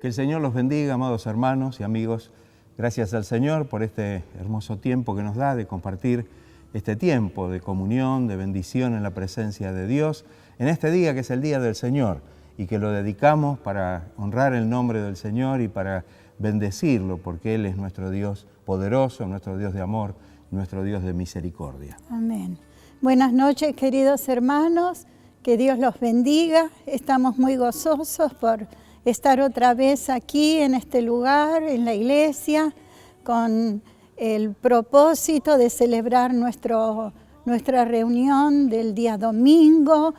Que el Señor los bendiga, amados hermanos y amigos. Gracias al Señor por este hermoso tiempo que nos da de compartir este tiempo de comunión, de bendición en la presencia de Dios, en este día que es el Día del Señor y que lo dedicamos para honrar el nombre del Señor y para bendecirlo, porque Él es nuestro Dios poderoso, nuestro Dios de amor, nuestro Dios de misericordia. Amén. Buenas noches, queridos hermanos, que Dios los bendiga. Estamos muy gozosos por estar otra vez aquí en este lugar, en la iglesia, con el propósito de celebrar nuestra reunión del día domingo,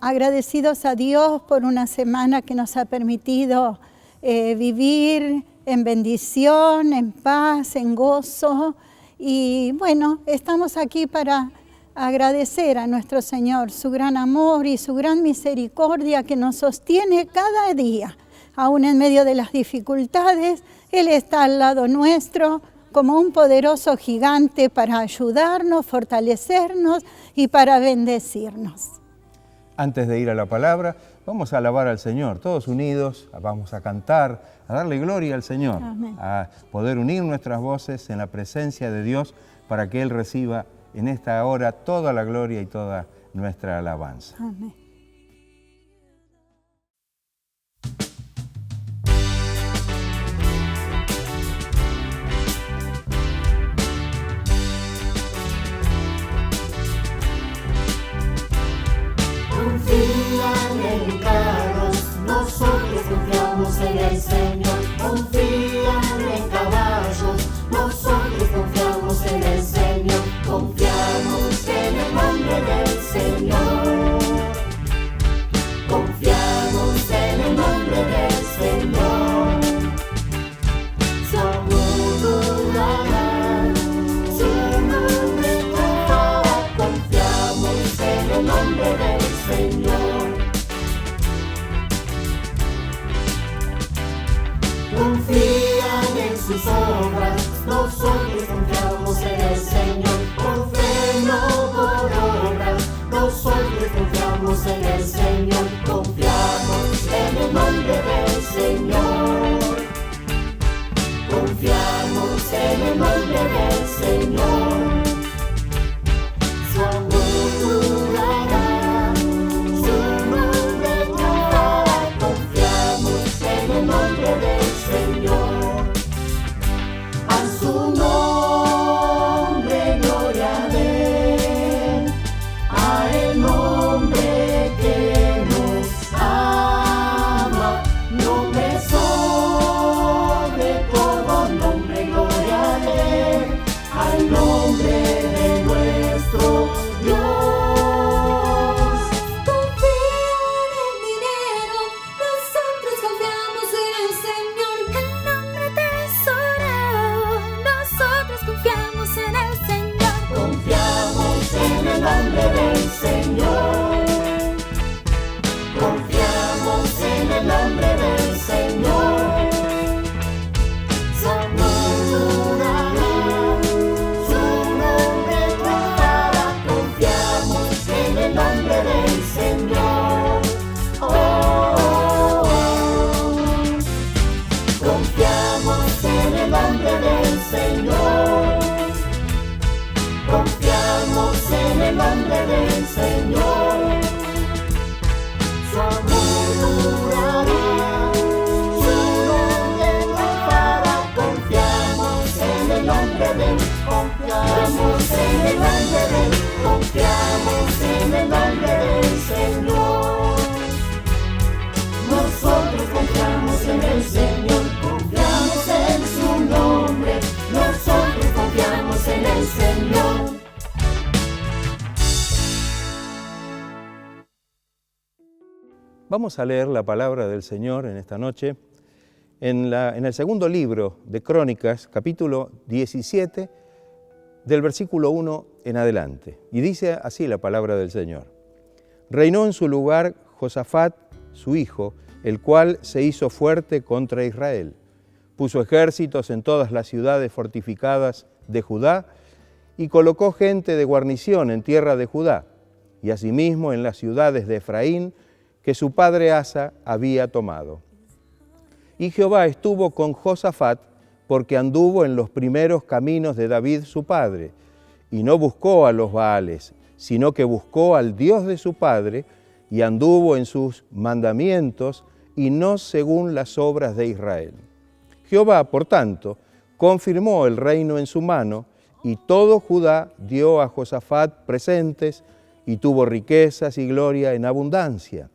agradecidos a Dios por una semana que nos ha permitido vivir en bendición, en paz, en gozo. Y bueno, estamos aquí para agradecer a nuestro Señor su gran amor y su gran misericordia que nos sostiene cada día. Aún en medio de las dificultades, Él está al lado nuestro como un poderoso gigante para ayudarnos, fortalecernos y para bendecirnos. Antes de ir a la palabra, vamos a alabar al Señor, todos unidos, vamos a cantar, a darle gloria al Señor, Amén. A poder unir nuestras voces en la presencia de Dios para que Él reciba en esta hora toda la gloria y toda nuestra alabanza. Amén. Confían en carros, nosotros confiamos en el Señor. Confían en caballos, nosotros confiamos en el Señor. Confiamos en el nombre del Señor. Confiamos en el nombre del Señor. Su amor durará, su nombre durará. Confiamos en el nombre del Señor. Confían en sus obras, nosotros confiamos en el Señor. Por fe, no por obras, nosotros confiamos en el Señor. Confiamos en el nombre del Señor. Confiamos en el nombre del Señor. Su amor durará, su nombre durará. Confiamos en el nombre del Señor. A su nombre gloria dé, a el nombre que nos ama, nombre sobre todo nombre, gloria dé, al nombre de nuestro Dios. Confían en dinero, nosotros confiamos en el Señor. El nombre tesorero, nosotros confiamos en el Señor. Confiamos en el nombre del Señor. Confiamos en el nombre del Señor. Su amor durará, su nombre durará. Confiamos en el nombre del Señor. Oh, oh, oh. Confiamos en el nombre del Señor. Confiamos en el nombre del Señor. Su amor durará, su nombre durará. Confiamos en el nombre del, confiamos en el nombre del, confiamos en el nombre del Señor. Nosotros confiamos en el Señor, confiamos en su nombre. Nosotros confiamos en el Señor. Vamos a leer la palabra del Señor en esta noche en el segundo libro de Crónicas, capítulo 17, del versículo 1 en adelante. Y dice así la palabra del Señor. Reinó en su lugar Josafat, su hijo, el cual se hizo fuerte contra Israel. Puso ejércitos en todas las ciudades fortificadas de Judá y colocó gente de guarnición en tierra de Judá y asimismo en las ciudades de Efraín que su padre Asa había tomado. Y Jehová estuvo con Josafat porque anduvo en los primeros caminos de David su padre, y no buscó a los Baales, sino que buscó al Dios de su padre, y anduvo en sus mandamientos, y no según las obras de Israel. Jehová, por tanto, confirmó el reino en su mano, y todo Judá dio a Josafat presentes, y tuvo riquezas y gloria en abundancia.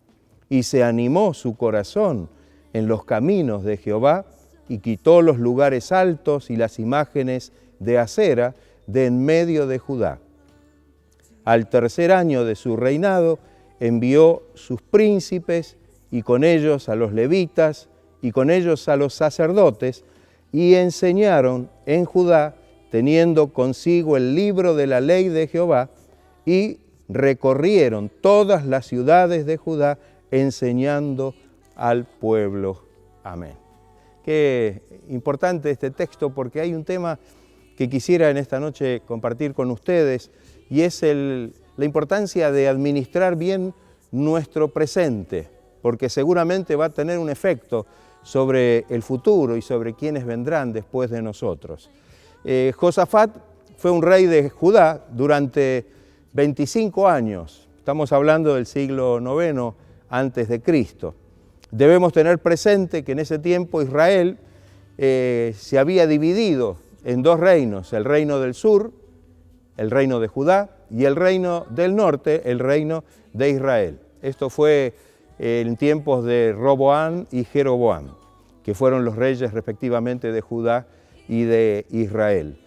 Y se animó su corazón en los caminos de Jehová, y quitó los lugares altos y las imágenes de acera de en medio de Judá. Al tercer año de su reinado envió sus príncipes, y con ellos a los levitas, y con ellos a los sacerdotes, y enseñaron en Judá, teniendo consigo el libro de la ley de Jehová, y recorrieron todas las ciudades de Judá, enseñando al pueblo. Amén. Qué importante este texto, porque hay un tema que quisiera en esta noche compartir con ustedes, y es la importancia de administrar bien nuestro presente, porque seguramente va a tener un efecto sobre el futuro y sobre quienes vendrán después de nosotros. Josafat fue un rey de Judá durante 25 años, estamos hablando del siglo IX antes de Cristo. Debemos tener presente que en ese tiempo Israel se había dividido en dos reinos, el reino del sur, el reino de Judá, y el reino del norte, el reino de Israel. Esto fue en tiempos de Roboam y Jeroboam, que fueron los reyes respectivamente de Judá y de Israel.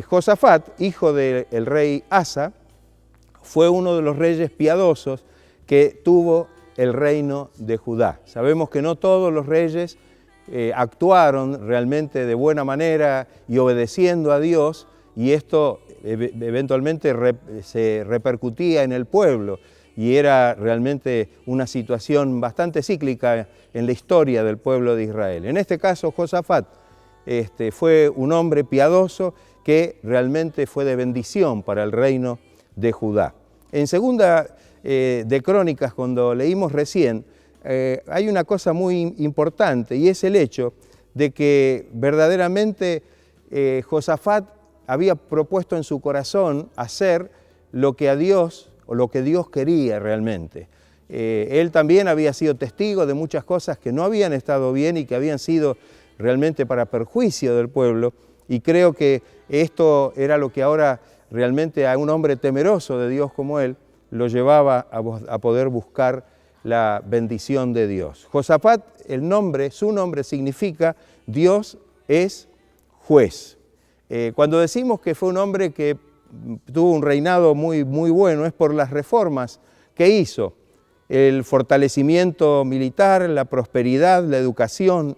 Josafat, hijo del rey Asa, fue uno de los reyes piadosos que tuvo el reino de Judá. Sabemos que no todos los reyes actuaron realmente de buena manera y obedeciendo a Dios, y esto eventualmente se repercutía en el pueblo, y era realmente una situación bastante cíclica en la historia del pueblo de Israel. En este caso, Josafat fue un hombre piadoso que realmente fue de bendición para el reino de Judá. En segunda de Crónicas, cuando leímos recién, hay una cosa muy importante, y es el hecho de que verdaderamente Josafat había propuesto en su corazón hacer lo que a Dios o lo que Dios quería realmente. Él también había sido testigo de muchas cosas que no habían estado bien y que habían sido realmente para perjuicio del pueblo, y creo que esto era lo que ahora realmente a un hombre temeroso de Dios como él lo llevaba a poder buscar la bendición de Dios. Josafat, su nombre significa Dios es juez. Cuando decimos que fue un hombre que tuvo un reinado muy bueno, es por las reformas que hizo, el fortalecimiento militar, la prosperidad, la educación,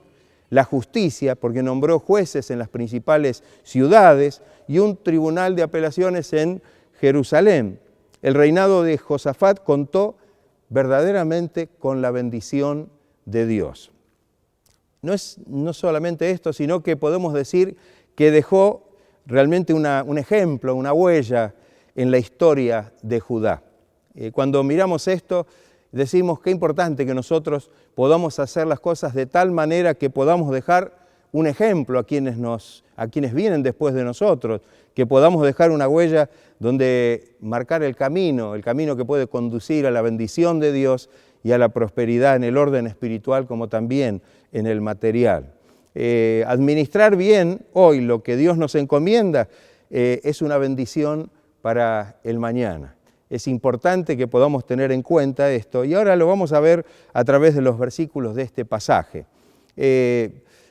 la justicia, porque nombró jueces en las principales ciudades y un tribunal de apelaciones en Jerusalén. El reinado de Josafat contó verdaderamente con la bendición de Dios. No solamente esto, sino que podemos decir que dejó realmente un ejemplo, una huella en la historia de Judá. Cuando miramos esto, decimos qué importante que nosotros podamos hacer las cosas de tal manera que podamos dejar un ejemplo a quienes vienen después de nosotros, que podamos dejar una huella donde marcar el camino que puede conducir a la bendición de Dios y a la prosperidad en el orden espiritual como también en el material. Administrar bien hoy lo que Dios nos encomienda es una bendición para el mañana. Es importante que podamos tener en cuenta esto, y ahora lo vamos a ver a través de los versículos de este pasaje.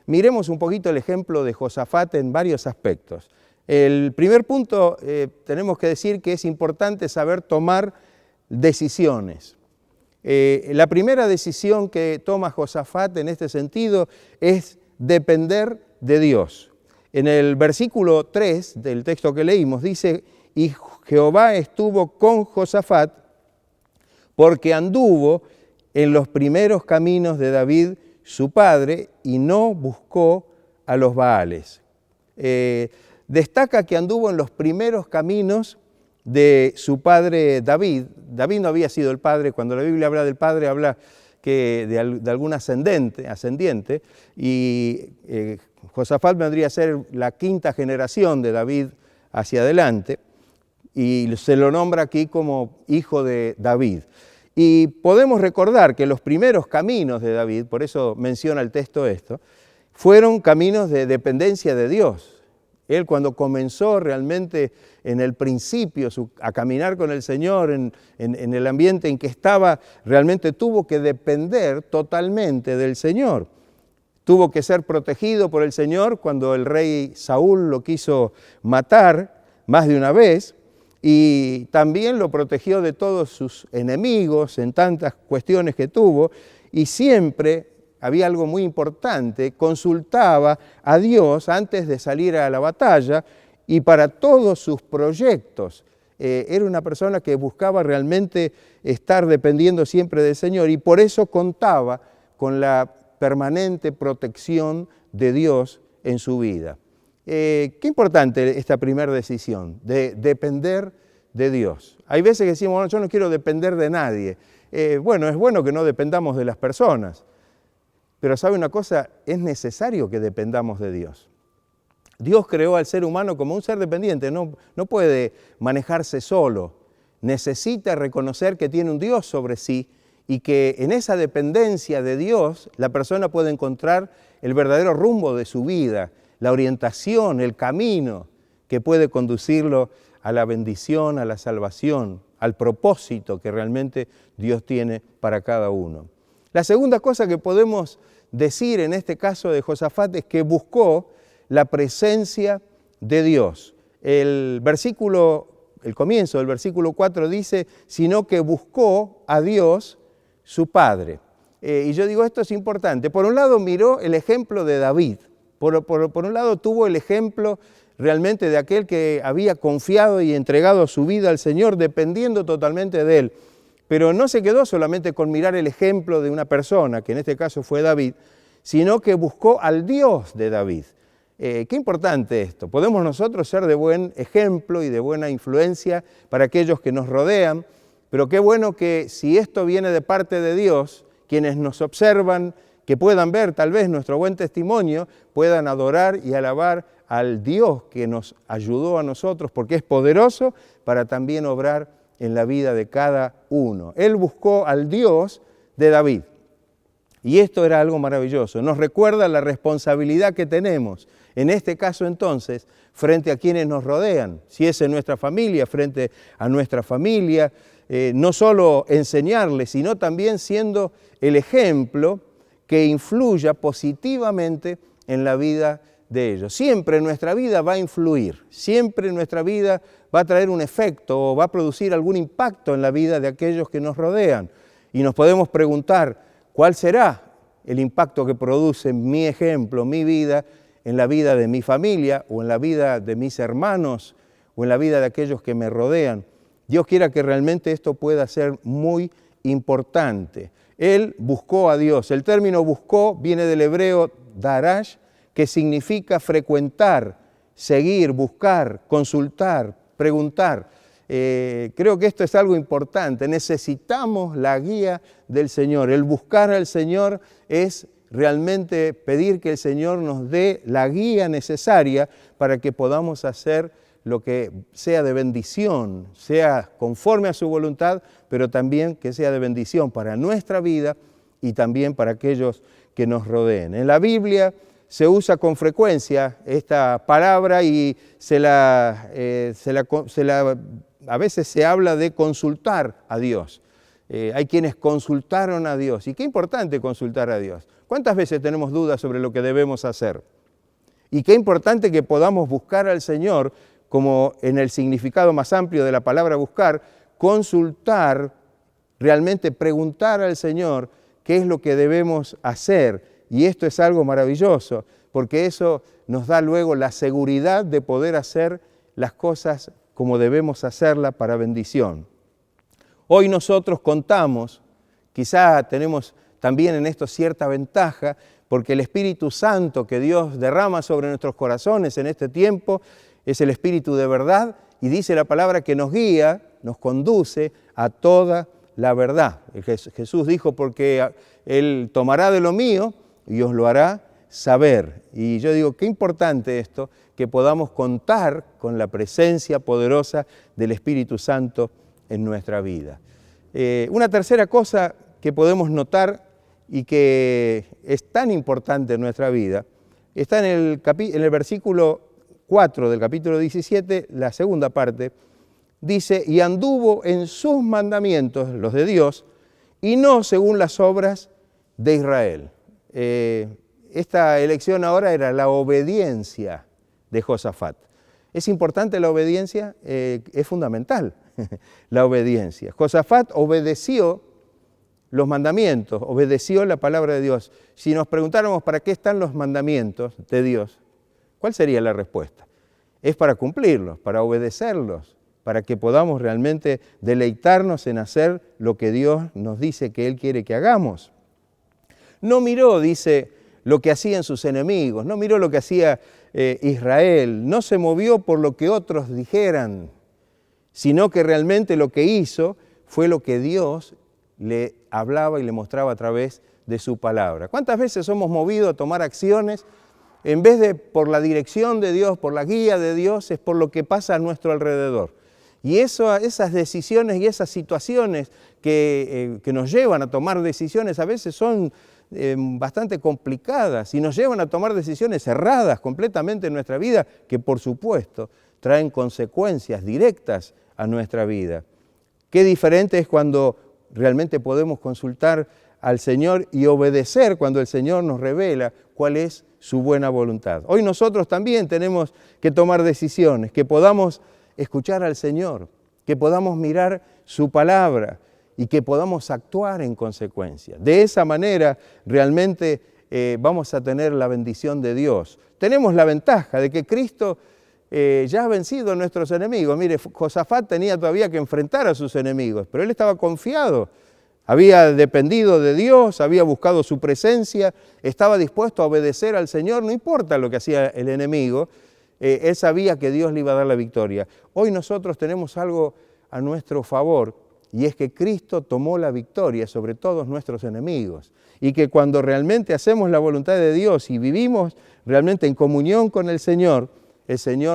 Miremos un poquito el ejemplo de Josafat en varios aspectos. El primer punto, tenemos que decir que es importante saber tomar decisiones. La primera decisión que toma Josafat en este sentido es depender de Dios. En el versículo 3 del texto que leímos dice: y Jehová estuvo con Josafat porque anduvo en los primeros caminos de David su padre y no buscó a los Baales. Destaca que anduvo en los primeros caminos de su padre David. David no había sido el padre. Cuando la Biblia habla del padre, habla que de algún ascendiente, y Josafat vendría a ser la quinta generación de David hacia adelante, y se lo nombra aquí como hijo de David. Y podemos recordar que los primeros caminos de David, por eso menciona el texto esto, fueron caminos de dependencia de Dios. Él cuando comenzó realmente en el principio a caminar con el Señor, en el ambiente en que estaba, realmente tuvo que depender totalmente del Señor. Tuvo que ser protegido por el Señor cuando el rey Saúl lo quiso matar más de una vez, y también lo protegió de todos sus enemigos en tantas cuestiones que tuvo, y siempre había algo muy importante: consultaba a Dios antes de salir a la batalla y para todos sus proyectos. Era una persona que buscaba realmente estar dependiendo siempre del Señor, y por eso contaba con la permanente protección de Dios en su vida. Qué importante esta primera decisión, de depender de Dios. Hay veces que decimos, bueno, yo no quiero depender de nadie. Bueno, es bueno que no dependamos de las personas, pero ¿sabe una cosa? Es necesario que dependamos de Dios. Dios creó al ser humano como un ser dependiente, no puede manejarse solo. Necesita reconocer que tiene un Dios sobre sí y que en esa dependencia de Dios la persona puede encontrar el verdadero rumbo de su vida, la orientación, el camino que puede conducirlo a la bendición, a la salvación, al propósito que realmente Dios tiene para cada uno. La segunda cosa que podemos decir en este caso de Josafat es que buscó la presencia de Dios. El comienzo del versículo 4 dice, sino que buscó a Dios su Padre. Y yo digo, esto es importante. Por un lado miró el ejemplo de David. Por un lado tuvo el ejemplo realmente de aquel que había confiado y entregado su vida al Señor, dependiendo totalmente de Él. Pero no se quedó solamente con mirar el ejemplo de una persona, que en este caso fue David, sino que buscó al Dios de David. Qué importante esto. Podemos nosotros ser de buen ejemplo y de buena influencia para aquellos que nos rodean, pero qué bueno que si esto viene de parte de Dios, quienes nos observan, que puedan ver tal vez nuestro buen testimonio, puedan adorar y alabar al Dios que nos ayudó a nosotros, porque es poderoso para también obrar en la vida de cada uno. Él buscó al Dios de David. Y esto era algo maravilloso. Nos recuerda la responsabilidad que tenemos, en este caso entonces, frente a quienes nos rodean. Si es en nuestra familia, frente a nuestra familia, no solo enseñarles, sino también siendo el ejemplo que influya positivamente en la vida de ellos. Siempre nuestra vida va a influir, siempre nuestra vida va a traer un efecto o va a producir algún impacto en la vida de aquellos que nos rodean. Y nos podemos preguntar, ¿cuál será el impacto que produce mi ejemplo, mi vida, en la vida de mi familia o en la vida de mis hermanos o en la vida de aquellos que me rodean? Dios quiera que realmente esto pueda ser muy importante. Él buscó a Dios. El término buscó viene del hebreo darash, que significa frecuentar, seguir, buscar, consultar, preguntar. Creo que esto es algo importante. Necesitamos la guía del Señor. El buscar al Señor es realmente pedir que el Señor nos dé la guía necesaria para que podamos hacer lo que sea de bendición, sea conforme a su voluntad, pero también que sea de bendición para nuestra vida y también para aquellos que nos rodeen. En la Biblia se usa con frecuencia esta palabra y a veces se habla de consultar a Dios. Hay quienes consultaron a Dios. Y qué importante consultar a Dios. ¿Cuántas veces tenemos dudas sobre lo que debemos hacer? Y qué importante que podamos buscar al Señor, como en el significado más amplio de la palabra buscar, consultar, realmente preguntar al Señor qué es lo que debemos hacer. Y esto es algo maravilloso, porque eso nos da luego la seguridad de poder hacer las cosas como debemos hacerlas para bendición. Hoy nosotros contamos, quizá tenemos también en esto cierta ventaja, porque el Espíritu Santo que Dios derrama sobre nuestros corazones en este tiempo es el Espíritu de verdad, y dice la palabra que nos guía, nos conduce a toda la verdad. Jesús dijo, porque Él tomará de lo mío y os lo hará saber. Y yo digo, qué importante esto, que podamos contar con la presencia poderosa del Espíritu Santo en nuestra vida. Una tercera cosa que podemos notar y que es tan importante en nuestra vida, está en el versículo 4 del capítulo 17, la segunda parte, dice, y anduvo en sus mandamientos, los de Dios, y no según las obras de Israel. Esta elección ahora era la obediencia de Josafat. ¿Es importante la obediencia? Es fundamental la obediencia. Josafat obedeció los mandamientos, obedeció la palabra de Dios. Si nos preguntáramos para qué están los mandamientos de Dios, ¿cuál sería la respuesta? Es para cumplirlos, para obedecerlos, para que podamos realmente deleitarnos en hacer lo que Dios nos dice que Él quiere que hagamos. No miró, dice, lo que hacían sus enemigos, no miró lo que hacía Israel, no se movió por lo que otros dijeran, sino que realmente lo que hizo fue lo que Dios le hablaba y le mostraba a través de su palabra. ¿Cuántas veces somos movidos a tomar acciones en vez de por la dirección de Dios, por la guía de Dios, es por lo que pasa a nuestro alrededor? Y esas decisiones y esas situaciones que nos llevan a tomar decisiones a veces son bastante complicadas y nos llevan a tomar decisiones erradas completamente en nuestra vida, que por supuesto traen consecuencias directas a nuestra vida. Qué diferente es cuando realmente podemos consultar al Señor y obedecer cuando el Señor nos revela cuál es su buena voluntad. Hoy nosotros también tenemos que tomar decisiones, que podamos escuchar al Señor, que podamos mirar su palabra y que podamos actuar en consecuencia. De esa manera realmente vamos a tener la bendición de Dios. Tenemos la ventaja de que Cristo ya ha vencido a nuestros enemigos. Mire, Josafat tenía todavía que enfrentar a sus enemigos, pero él estaba confiado. Había dependido de Dios, había buscado su presencia, estaba dispuesto a obedecer al Señor, no importa lo que hacía el enemigo, él sabía que Dios le iba a dar la victoria. Hoy nosotros tenemos algo a nuestro favor, y es que Cristo tomó la victoria sobre todos nuestros enemigos, y que cuando realmente hacemos la voluntad de Dios y vivimos realmente en comunión con el Señor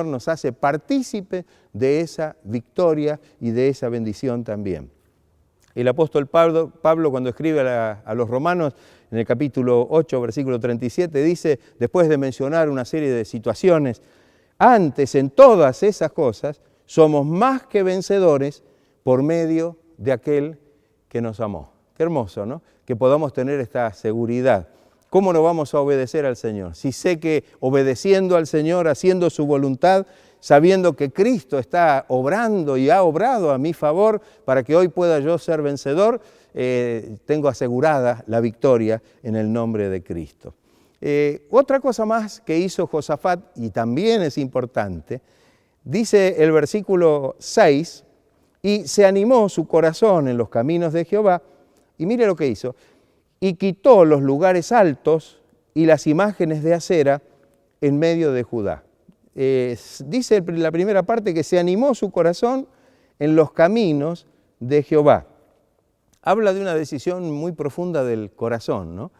nos hace partícipe de esa victoria y de esa bendición también. El apóstol Pablo cuando escribe a los romanos, en el capítulo 8, versículo 37, dice, después de mencionar una serie de situaciones, antes en todas esas cosas somos más que vencedores por medio de aquel que nos amó. Qué hermoso, ¿no? Que podamos tener esta seguridad. ¿Cómo no vamos a obedecer al Señor? Si sé que obedeciendo al Señor, haciendo su voluntad, sabiendo que Cristo está obrando y ha obrado a mi favor para que hoy pueda yo ser vencedor, tengo asegurada la victoria en el nombre de Cristo. Otra cosa más que hizo Josafat, y también es importante, dice el versículo 6, y se animó su corazón en los caminos de Jehová, y mire lo que hizo, y quitó los lugares altos y las imágenes de acera en medio de Judá. Dice la primera parte que se animó su corazón en los caminos de Jehová. Habla de una decisión muy profunda del corazón, ¿no?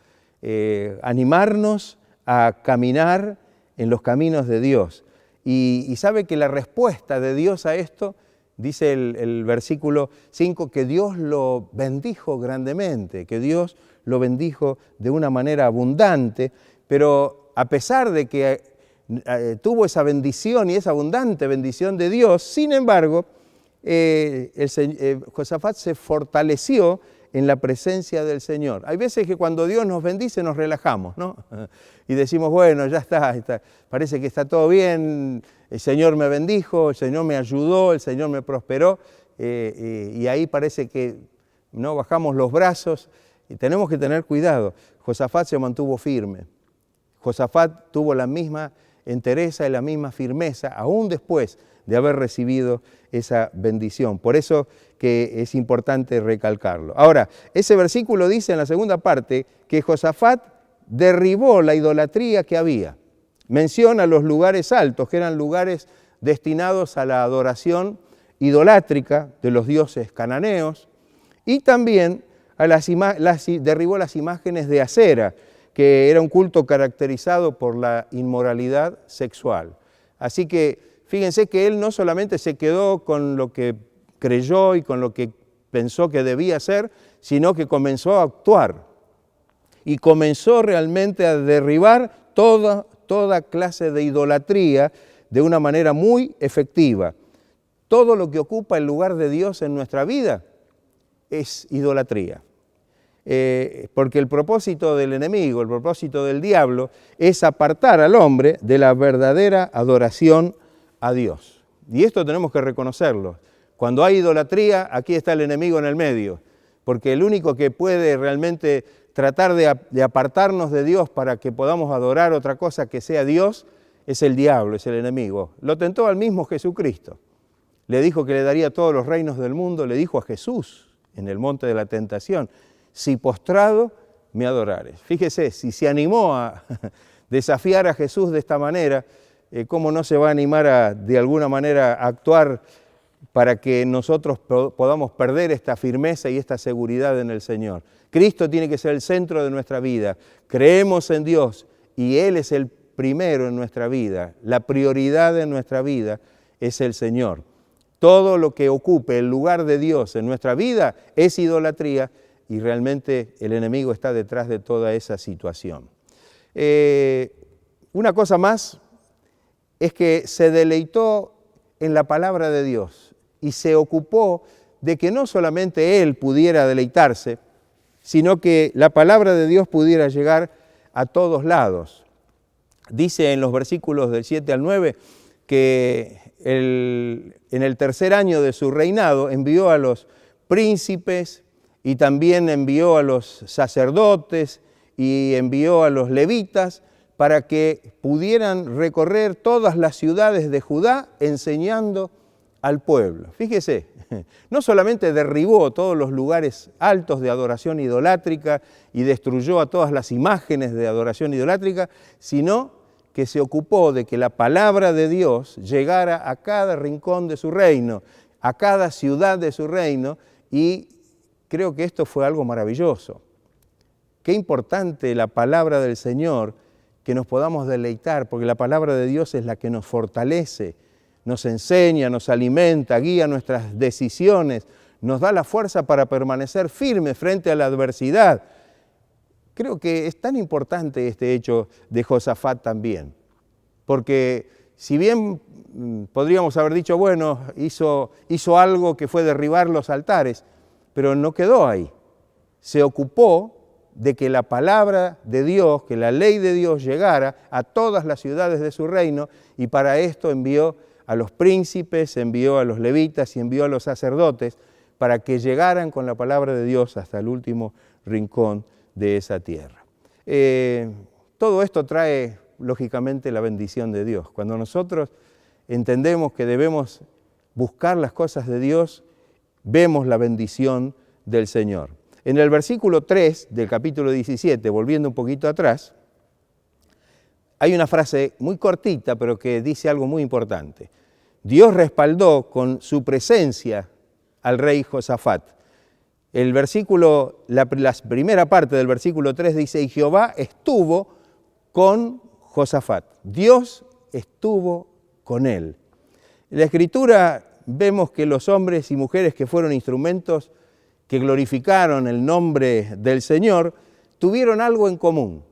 Animarnos a caminar en los caminos de Dios. Y sabe que la respuesta de Dios a esto, dice el versículo 5, que Dios lo bendijo grandemente, que Dios lo bendijo de una manera abundante, pero a pesar de que tuvo esa bendición y esa abundante bendición de Dios, sin embargo, Josafat se fortaleció en la presencia del Señor. Hay veces que cuando Dios nos bendice nos relajamos, ¿no? Y decimos, bueno, ya está, parece que está todo bien, el Señor me bendijo, el Señor me ayudó, el Señor me prosperó, y ahí parece que no bajamos los brazos y tenemos que tener cuidado. Josafat se mantuvo firme. Josafat tuvo la misma entereza y la misma firmeza, aún después de haber recibido esa bendición. Por eso que es importante recalcarlo. Ahora, ese versículo dice en la segunda parte que Josafat derribó la idolatría que había. Menciona los lugares altos, que eran lugares destinados a la adoración idolátrica de los dioses cananeos. Y también derribó las imágenes de Acera, que era un culto caracterizado por la inmoralidad sexual. Así que fíjense que él no solamente se quedó con lo que creyó y con lo que pensó que debía hacer, sino que comenzó a actuar y comenzó realmente a derribar toda clase de idolatría de una manera muy efectiva. Todo lo que ocupa el lugar de Dios en nuestra vida es idolatría. Porque el propósito del enemigo, el propósito del diablo, es apartar al hombre de la verdadera adoración a Dios. Y esto tenemos que reconocerlo. Cuando hay idolatría, aquí está el enemigo en el medio, porque el único que puede realmente tratar de apartarnos de Dios para que podamos adorar otra cosa que sea Dios, es el diablo, es el enemigo. Lo tentó al mismo Jesucristo. Le dijo que le daría todos los reinos del mundo, le dijo a Jesús en el monte de la tentación: si postrado me adorares. Fíjese, si se animó a desafiar a Jesús de esta manera, ¿cómo no se va a animar de alguna manera a actuar para que nosotros podamos perder esta firmeza y esta seguridad en el Señor? Cristo tiene que ser el centro de nuestra vida. Creemos en Dios y Él es el primero en nuestra vida. La prioridad en nuestra vida es el Señor. Todo lo que ocupe el lugar de Dios en nuestra vida es idolatría, y realmente el enemigo está detrás de toda esa situación. Una cosa más es que se deleitó en la palabra de Dios y se ocupó de que no solamente él pudiera deleitarse, sino que la palabra de Dios pudiera llegar a todos lados. Dice en los versículos del 7 al 9 que en el tercer año de su reinado envió a los príncipes y también envió a los sacerdotes y envió a los levitas para que pudieran recorrer todas las ciudades de Judá enseñando al pueblo. Fíjese, no solamente derribó todos los lugares altos de adoración idolátrica y destruyó a todas las imágenes de adoración idolátrica, sino que se ocupó de que la palabra de Dios llegara a cada rincón de su reino, a cada ciudad de su reino, y creo que esto fue algo maravilloso. Qué importante la palabra del Señor, que nos podamos deleitar, porque la palabra de Dios es la que nos fortalece, nos enseña, nos alimenta, guía nuestras decisiones, nos da la fuerza para permanecer firmes frente a la adversidad. Creo que es tan importante este hecho de Josafat también, porque si bien podríamos haber dicho, bueno, hizo algo que fue derribar los altares, pero no quedó ahí. Se ocupó de que la palabra de Dios, que la ley de Dios llegara a todas las ciudades de su reino, y para esto envió a los príncipes, envió a los levitas y envió a los sacerdotes para que llegaran con la palabra de Dios hasta el último rincón de esa tierra. Todo esto trae, lógicamente, la bendición de Dios. Cuando nosotros entendemos que debemos buscar las cosas de Dios, vemos la bendición del Señor. En el versículo 3 del capítulo 17, volviendo un poquito atrás, hay una frase muy cortita, pero que dice algo muy importante. Dios respaldó con su presencia al rey Josafat. El versículo, la primera parte del versículo 3 dice: y Jehová estuvo con Josafat. Dios estuvo con él. En la Escritura vemos que los hombres y mujeres que fueron instrumentos que glorificaron el nombre del Señor tuvieron algo en común.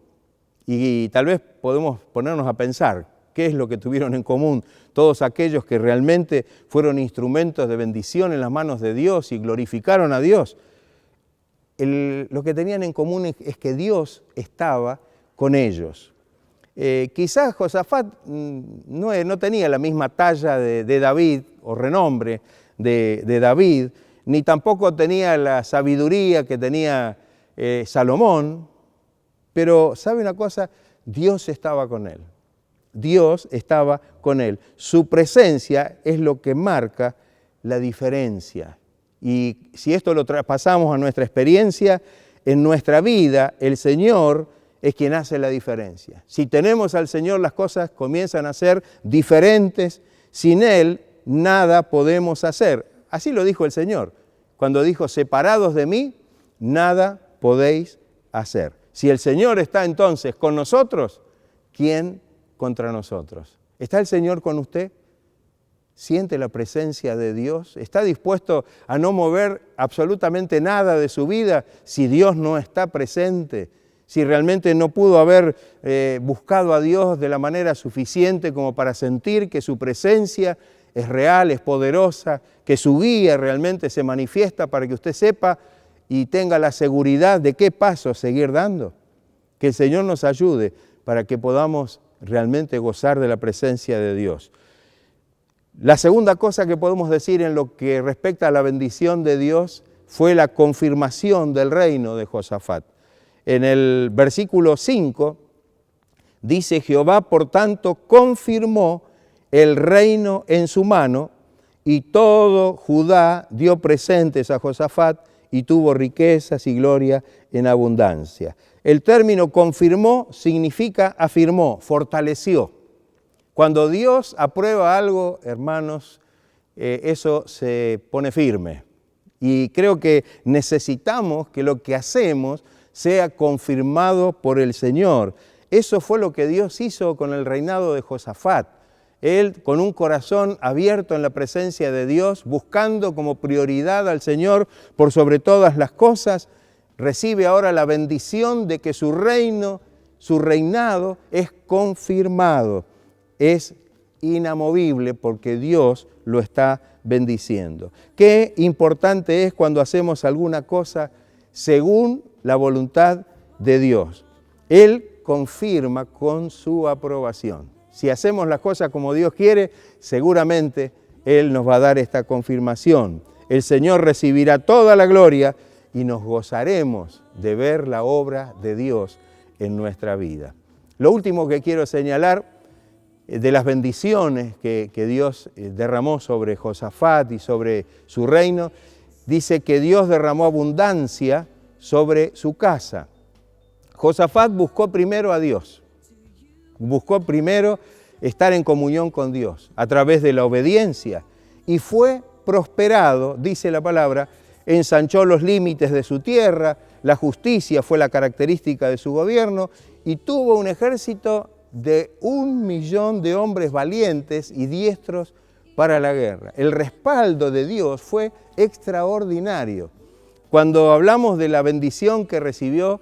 Y tal vez podemos ponernos a pensar qué es lo que tuvieron en común todos aquellos que realmente fueron instrumentos de bendición en las manos de Dios y glorificaron a Dios. Lo que tenían en común es que Dios estaba con ellos. Quizás Josafat no tenía la misma talla de David o renombre de David, ni tampoco tenía la sabiduría que tenía Salomón, pero ¿sabe una cosa? Dios estaba con él. Dios estaba con él. Su presencia es lo que marca la diferencia. Y si esto lo traspasamos a nuestra experiencia, en nuestra vida, el Señor es quien hace la diferencia. Si tenemos al Señor, las cosas comienzan a ser diferentes. Sin Él, nada podemos hacer. Así lo dijo el Señor. cuando dijo, separados de mí, nada podéis hacer. Si el Señor está entonces con nosotros, ¿quién contra nosotros? ¿Está el Señor con usted? ¿Siente la presencia de Dios? ¿Está dispuesto a no mover absolutamente nada de su vida si Dios no está presente? Si realmente no pudo haber buscado a Dios de la manera suficiente como para sentir que su presencia es real, es poderosa, que su guía realmente se manifiesta para que usted sepa y tenga la seguridad de qué pasos seguir dando. Que el Señor nos ayude para que podamos realmente gozar de la presencia de Dios. La segunda cosa que podemos decir en lo que respecta a la bendición de Dios fue la confirmación del reino de Josafat. En el versículo 5 dice, Jehová por tanto confirmó el reino en su mano y todo Judá dio presentes a Josafat y tuvo riquezas y gloria en abundancia. El término confirmó significa afirmó, fortaleció. Cuando Dios aprueba algo, hermanos, eso se pone firme. Y creo que necesitamos que lo que hacemos sea confirmado por el Señor. Eso fue lo que Dios hizo con el reinado de Josafat. Él, con un corazón abierto en la presencia de Dios, buscando como prioridad al Señor por sobre todas las cosas, recibe ahora la bendición de que su reino, su reinado es confirmado, es inamovible porque Dios lo está bendiciendo. Qué importante es cuando hacemos alguna cosa según la voluntad de Dios. Él confirma con su aprobación. Si hacemos las cosas como Dios quiere, seguramente Él nos va a dar esta confirmación. El Señor recibirá toda la gloria y nos gozaremos de ver la obra de Dios en nuestra vida. Lo último que quiero señalar de las bendiciones que Dios derramó sobre Josafat y sobre su reino, dice que Dios derramó abundancia sobre su casa. Josafat buscó primero a Dios, buscó primero estar en comunión con Dios a través de la obediencia y fue prosperado, dice la palabra, ensanchó los límites de su tierra, la justicia fue la característica de su gobierno y tuvo un ejército de 1.000.000 de hombres valientes y diestros para la guerra. El respaldo de Dios fue extraordinario. Cuando hablamos de la bendición que recibió,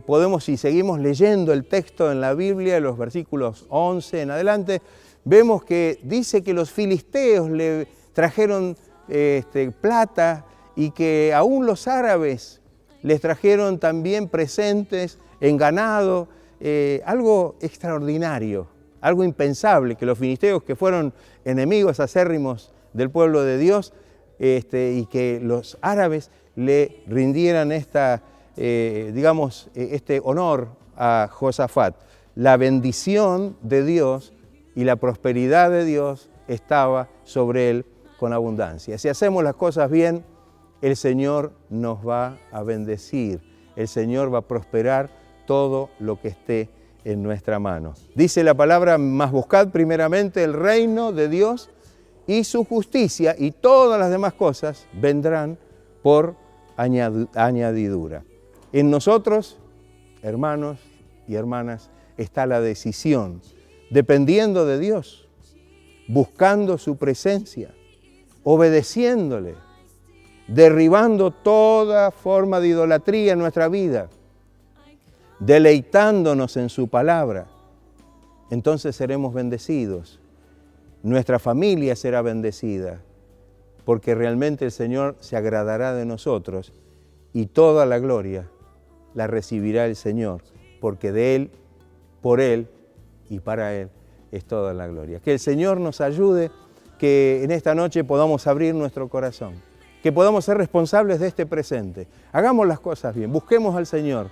podemos, si seguimos leyendo el texto en la Biblia, los versículos 11 en adelante, vemos que dice que los filisteos le trajeron plata y que aún los árabes les trajeron también presentes en ganado, algo extraordinario, algo impensable, que los filisteos, que fueron enemigos acérrimos del pueblo de Dios, y que los árabes le rindieran este honor a Josafat. La bendición de Dios y la prosperidad de Dios estaba sobre él con abundancia. Si hacemos las cosas bien, el Señor nos va a bendecir. El Señor va a prosperar todo lo que esté en nuestra mano. Dice la palabra, mas buscad primeramente el reino de Dios y su justicia, y todas las demás cosas vendrán por añadidura. En nosotros, hermanos y hermanas, está la decisión, dependiendo de Dios, buscando su presencia, obedeciéndole, derribando toda forma de idolatría en nuestra vida, deleitándonos en su palabra. Entonces seremos bendecidos. Nuestra familia será bendecida, porque realmente el Señor se agradará de nosotros y toda la gloria la recibirá el Señor, porque de Él, por Él y para Él es toda la gloria. Que el Señor nos ayude, que en esta noche podamos abrir nuestro corazón, que podamos ser responsables de este presente. Hagamos las cosas bien, busquemos al Señor,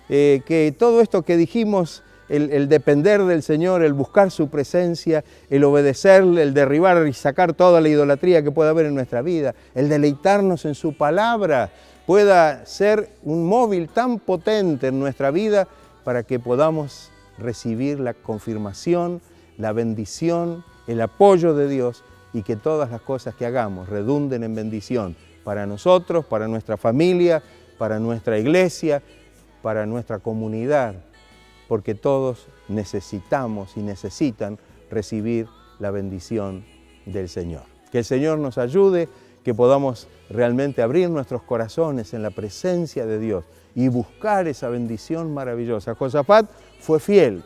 que todo esto que dijimos, el depender del Señor, el buscar su presencia, el obedecerle, el derribar y sacar toda la idolatría que pueda haber en nuestra vida, el deleitarnos en su palabra, pueda ser un móvil tan potente en nuestra vida para que podamos recibir la confirmación, la bendición, el apoyo de Dios y que todas las cosas que hagamos redunden en bendición para nosotros, para nuestra familia, para nuestra iglesia, para nuestra comunidad, porque todos necesitamos y necesitan recibir la bendición del Señor. Que el Señor nos ayude, que podamos realmente abrir nuestros corazones en la presencia de Dios y buscar esa bendición maravillosa. Josafat fue fiel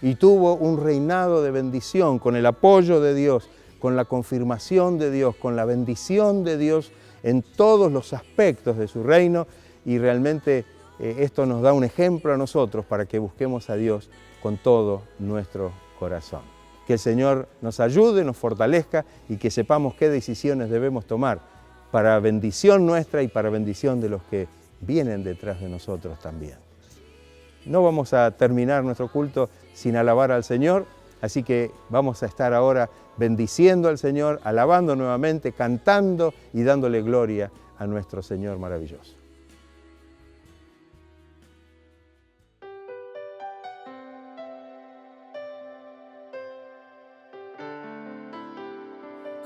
y tuvo un reinado de bendición con el apoyo de Dios, con la confirmación de Dios, con la bendición de Dios en todos los aspectos de su reino, y realmente esto nos da un ejemplo a nosotros para que busquemos a Dios con todo nuestro corazón. Que el Señor nos ayude, nos fortalezca y que sepamos qué decisiones debemos tomar para bendición nuestra y para bendición de los que vienen detrás de nosotros también. No vamos a terminar nuestro culto sin alabar al Señor, así que vamos a estar ahora bendiciendo al Señor, alabando nuevamente, cantando y dándole gloria a nuestro Señor maravilloso.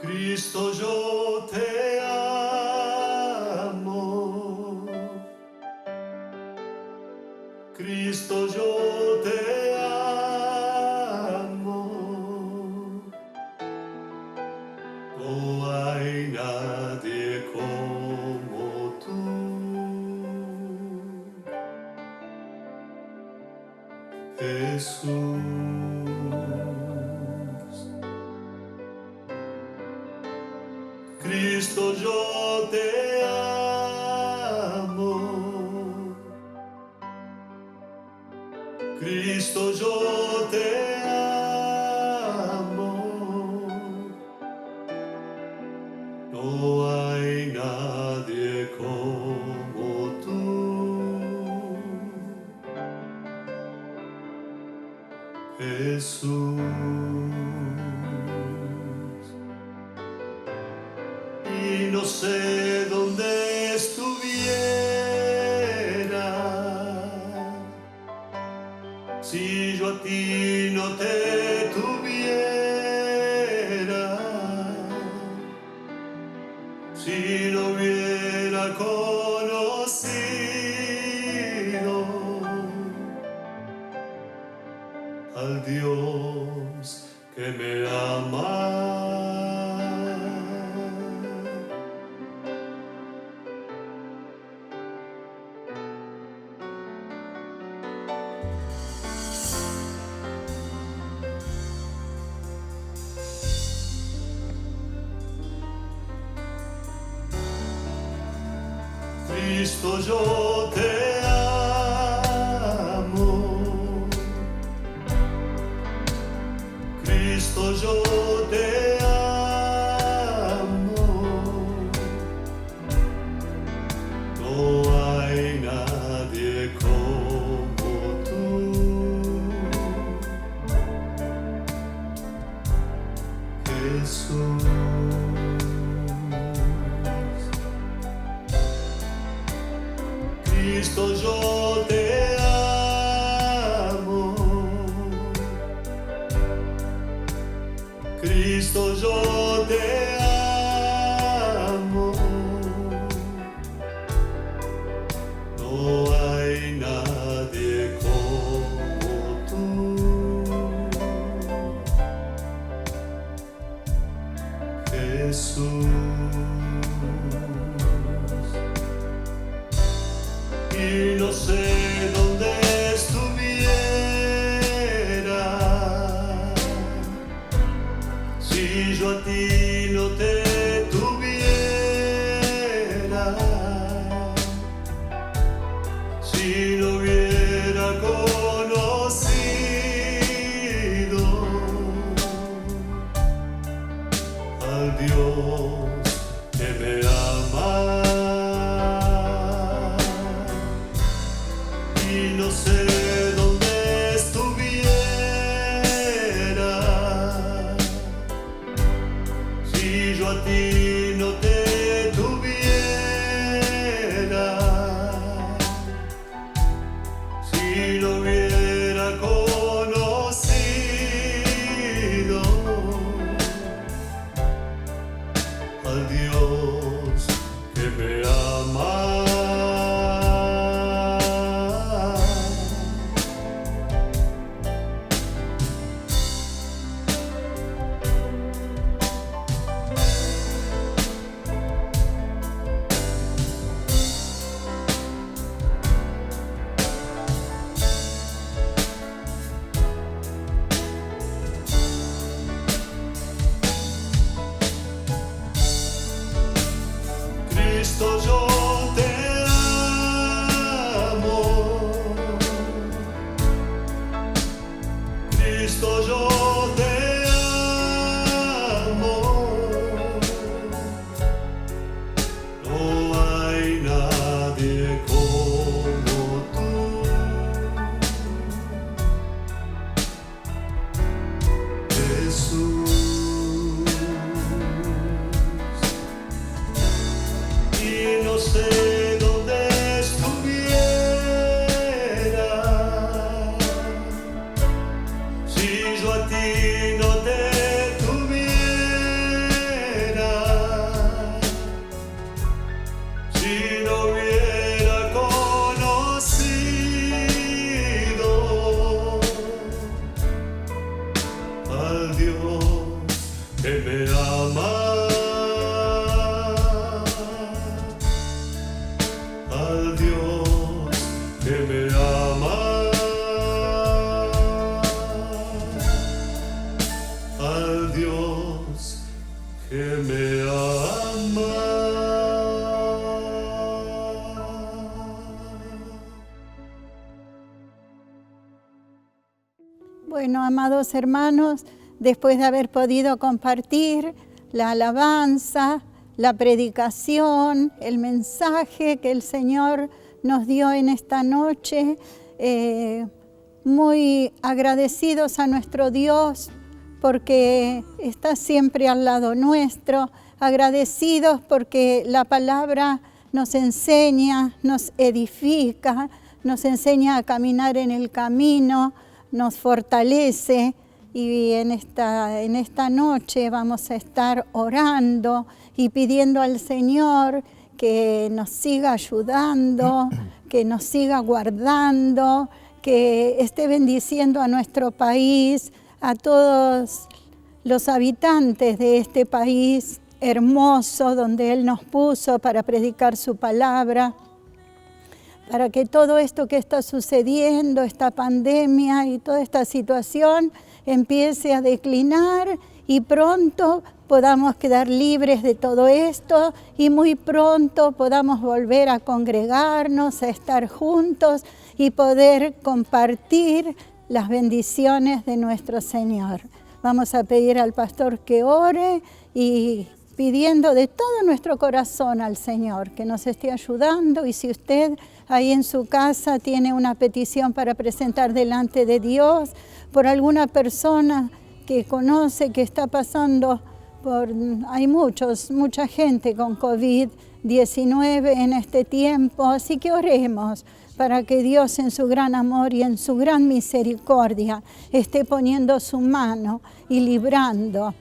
Cristo, yo te amo. Cristo, yo te amo. No hay nadie como tú. Jesús. Cristo, yo te amo. Cristo, yo te amo. No hay nadie como tú. Jesús. Y no sé dónde estuviera si yo a ti no te tuviera, si no hubiera conocido al Dios que me ama. Cristo, yo te amo. Cristo, yo te amo. No hay nadie como tú. Jesús. Cristo, yo te amo. Cristo, yo te amo. No hay nadie como tú. Jesús. Y no sé dónde estuviera si yo a ti no te tuviera, si no hubiera conocido al Dios que me ama. Y no sé dónde estuviera si yo a ti no te tuviera, si no hubiera conocido al Dios que que me ama. Al Dios que me ama. Al Dios que me ama. Bueno, amados hermanos, después de haber podido compartir la alabanza, la predicación, el mensaje que el Señor nos dio en esta noche, muy agradecidos a nuestro Dios porque está siempre al lado nuestro, agradecidos porque la palabra nos enseña, nos edifica, nos enseña a caminar en el camino, nos fortalece. Y en esta noche vamos a estar orando y pidiendo al Señor que nos siga ayudando, que nos siga guardando, que esté bendiciendo a nuestro país, a todos los habitantes de este país hermoso donde Él nos puso para predicar su palabra, para que todo esto que está sucediendo, esta pandemia y toda esta situación empiece a declinar y pronto podamos quedar libres de todo esto y muy pronto podamos volver a congregarnos, a estar juntos y poder compartir las bendiciones de nuestro Señor. Vamos a pedir al pastor que ore y pidiendo de todo nuestro corazón al Señor que nos esté ayudando, y si usted ahí en su casa tiene una petición para presentar delante de Dios por alguna persona que conoce que está pasando por, hay mucha gente con COVID-19 en este tiempo, así que oremos para que Dios en su gran amor y en su gran misericordia esté poniendo su mano y librando,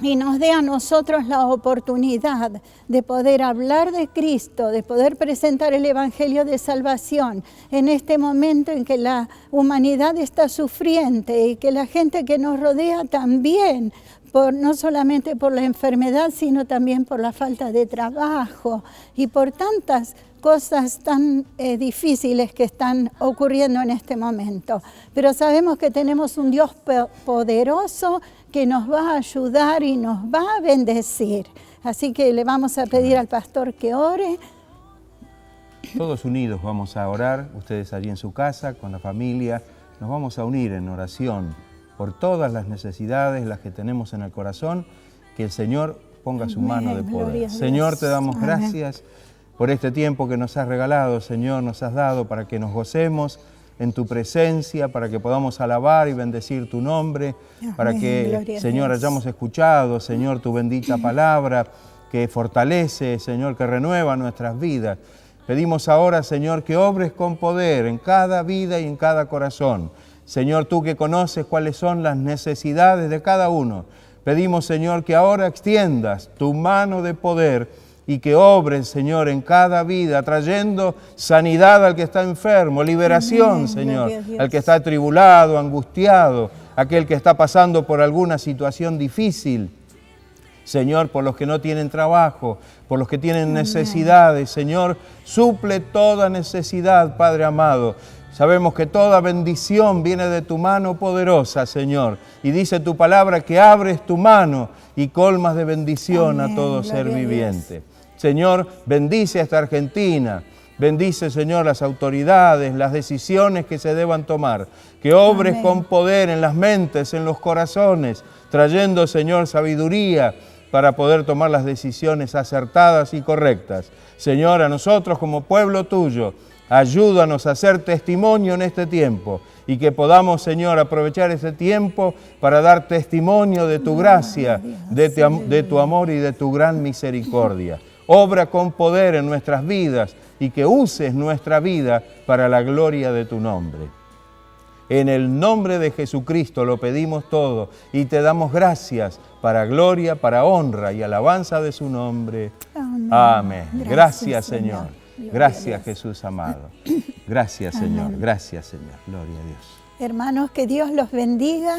y nos dé a nosotros la oportunidad de poder hablar de Cristo, de poder presentar el Evangelio de salvación en este momento en que la humanidad está sufriente y que la gente que nos rodea también, no solamente por la enfermedad, sino también por la falta de trabajo y por tantas cosas tan difíciles que están ocurriendo en este momento. Pero sabemos que tenemos un Dios poderoso que nos va a ayudar y nos va a bendecir. Así que le vamos a pedir al pastor que ore. Todos unidos vamos a orar, ustedes allí en su casa, con la familia, nos vamos a unir en oración por todas las necesidades, las que tenemos en el corazón, que el Señor ponga su mano de poder. Señor, te damos gracias por este tiempo que nos has regalado, Señor, nos has dado para que nos gocemos en tu presencia, para que podamos alabar y bendecir tu nombre, para que, Señor, hayamos escuchado, Señor, tu bendita palabra, que fortalece, Señor, que renueva nuestras vidas. Pedimos ahora, Señor, que obres con poder en cada vida y en cada corazón. Señor, tú que conoces cuáles son las necesidades de cada uno, pedimos, Señor, que ahora extiendas tu mano de poder y que obres, Señor, en cada vida, trayendo sanidad al que está enfermo, liberación, Señor, al que está atribulado, angustiado, aquel que está pasando por alguna situación difícil. Señor, por los que no tienen trabajo, por los que tienen necesidades, Señor, suple toda necesidad, Padre amado. Sabemos que toda bendición viene de tu mano poderosa, Señor. Y dice tu palabra que abres tu mano y colmas de bendición a todo ser viviente. Señor, bendice a esta Argentina. Bendice, Señor, las autoridades, las decisiones que se deban tomar. Que obres con poder en las mentes, en los corazones, trayendo, Señor, sabiduría para poder tomar las decisiones acertadas y correctas. Señor, a nosotros como pueblo tuyo, ayúdanos a ser testimonio en este tiempo y que podamos, Señor, aprovechar ese tiempo para dar testimonio de tu gracia, de tu amor y de tu gran misericordia. Obra con poder en nuestras vidas y que uses nuestra vida para la gloria de tu nombre. En el nombre de Jesucristo lo pedimos todo y te damos gracias para gloria, para honra y alabanza de su nombre. Amén. Gracias, Señor. Gracias, Jesús amado. Gracias, Señor. Gracias, Señor. Gloria a Dios. Hermanos, que Dios los bendiga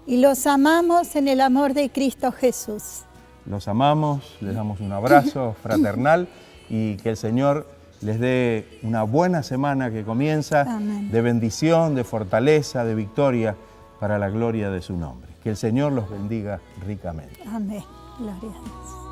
y los amamos en el amor de Cristo Jesús. Los amamos, les damos un abrazo fraternal y que el Señor les dé una buena semana que comienza. Amén. De bendición, de fortaleza, de victoria para la gloria de su nombre. Que el Señor los bendiga ricamente. Amén. Gloria a Dios.